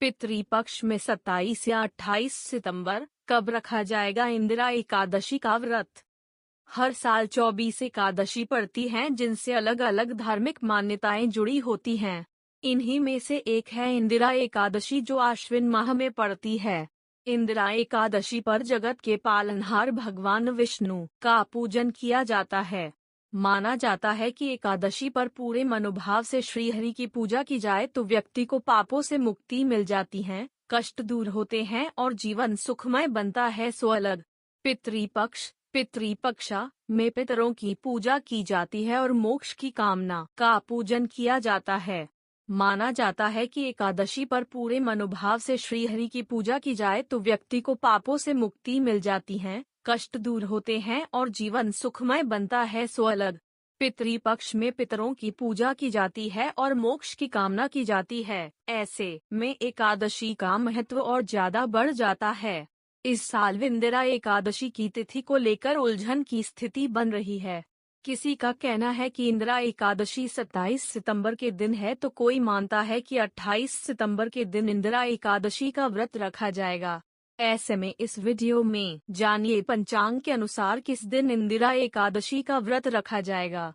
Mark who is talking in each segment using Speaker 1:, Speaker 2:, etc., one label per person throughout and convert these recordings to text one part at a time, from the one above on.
Speaker 1: पितृपक्ष में 27 या 28 सितंबर कब रखा जाएगा इंदिरा एकादशी का व्रत? हर साल 24 एकादशी पड़ती हैं जिनसे अलग अलग धार्मिक मान्यताएं जुड़ी होती हैं। इन्हीं में से एक है इंदिरा एकादशी जो आश्विन माह में पड़ती है। इंदिरा एकादशी पर जगत के पालनहार भगवान विष्णु का पूजन किया जाता है। माना जाता है कि एकादशी पर पूरे मनोभाव से श्रीहरि की पूजा की जाए तो व्यक्ति को पापों से मुक्ति मिल जाती है, कष्ट दूर होते हैं और जीवन सुखमय बनता है। अलग पितृपक्षा में पितरों की पूजा की जाती है और मोक्ष की कामना का पूजन किया जाता है। माना जाता है कि एकादशी पर पूरे मनोभाव से श्रीहरि की पूजा की जाए तो व्यक्ति को पापों से मुक्ति मिल जाती है, कष्ट दूर होते हैं और जीवन सुखमय बनता है। अलग पितृपक्ष में पितरों की पूजा की जाती है और मोक्ष की कामना की जाती है। ऐसे में एकादशी का महत्व और ज्यादा बढ़ जाता है। इस साल इंदिरा एकादशी की तिथि को लेकर उलझन की स्थिति बन रही है। किसी का कहना है कि इंदिरा एकादशी 27 सितंबर के दिन है तो कोई मानता है कि 28 सितंबर के दिन इंदिरा एकादशी का व्रत रखा जाएगा। ऐसे में इस वीडियो में जानिए पंचांग के अनुसार किस दिन इंदिरा एकादशी का व्रत रखा जाएगा।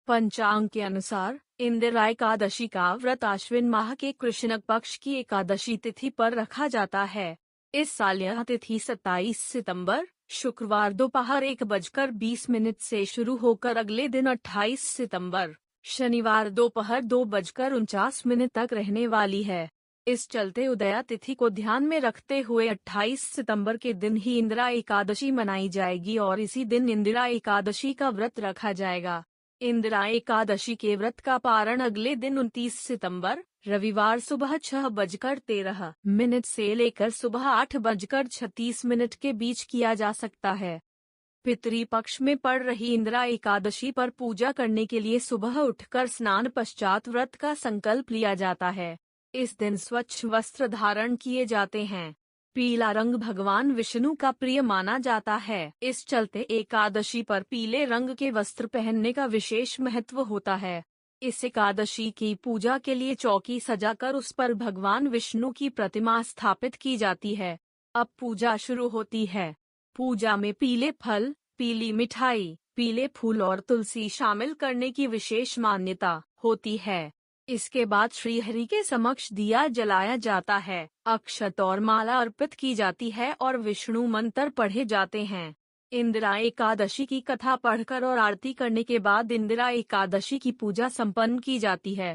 Speaker 1: पंचांग के अनुसार इंदिरा एकादशी का व्रत आश्विन माह के कृष्ण पक्ष की एकादशी तिथि पर रखा जाता है। इस साल यह तिथि 27 सितंबर शुक्रवार दोपहर 1:20 से शुरू होकर अगले दिन 28 सितंबर शनिवार दोपहर 2:49 तक रहने वाली है। इस चलते उदया तिथि को ध्यान में रखते हुए 28 सितंबर के दिन ही इंदिरा एकादशी मनाई जाएगी और इसी दिन इंदिरा एकादशी का व्रत रखा जाएगा। इंदिरा एकादशी के व्रत का पारण अगले दिन 29 सितंबर रविवार सुबह 6:13 से लेकर सुबह 8:36 के बीच किया जा सकता है। पितृपक्ष में पड़ रही इंदिरा एकादशी पर पूजा करने के लिए सुबह उठकर स्नान पश्चात व्रत का संकल्प लिया जाता है। इस दिन स्वच्छ वस्त्र धारण किए जाते हैं। पीला रंग भगवान विष्णु का प्रिय माना जाता है। इस चलते एकादशी पर पीले रंग के वस्त्र पहनने का विशेष महत्व होता है। इस एकादशी की पूजा के लिए चौकी सजाकर उस पर भगवान विष्णु की प्रतिमा स्थापित की जाती है। अब पूजा शुरू होती है। पूजा में पीले फल, पीली मिठाई, पीले फूल और तुलसी शामिल करने की विशेष मान्यता होती है। इसके बाद श्रीहरि के समक्ष दिया जलाया जाता है, अक्षत और माला अर्पित की जाती है और विष्णु मंत्र पढ़े जाते हैं। इंदिरा एकादशी की कथा पढ़कर और आरती करने के बाद इंदिरा एकादशी की पूजा संपन्न की जाती है।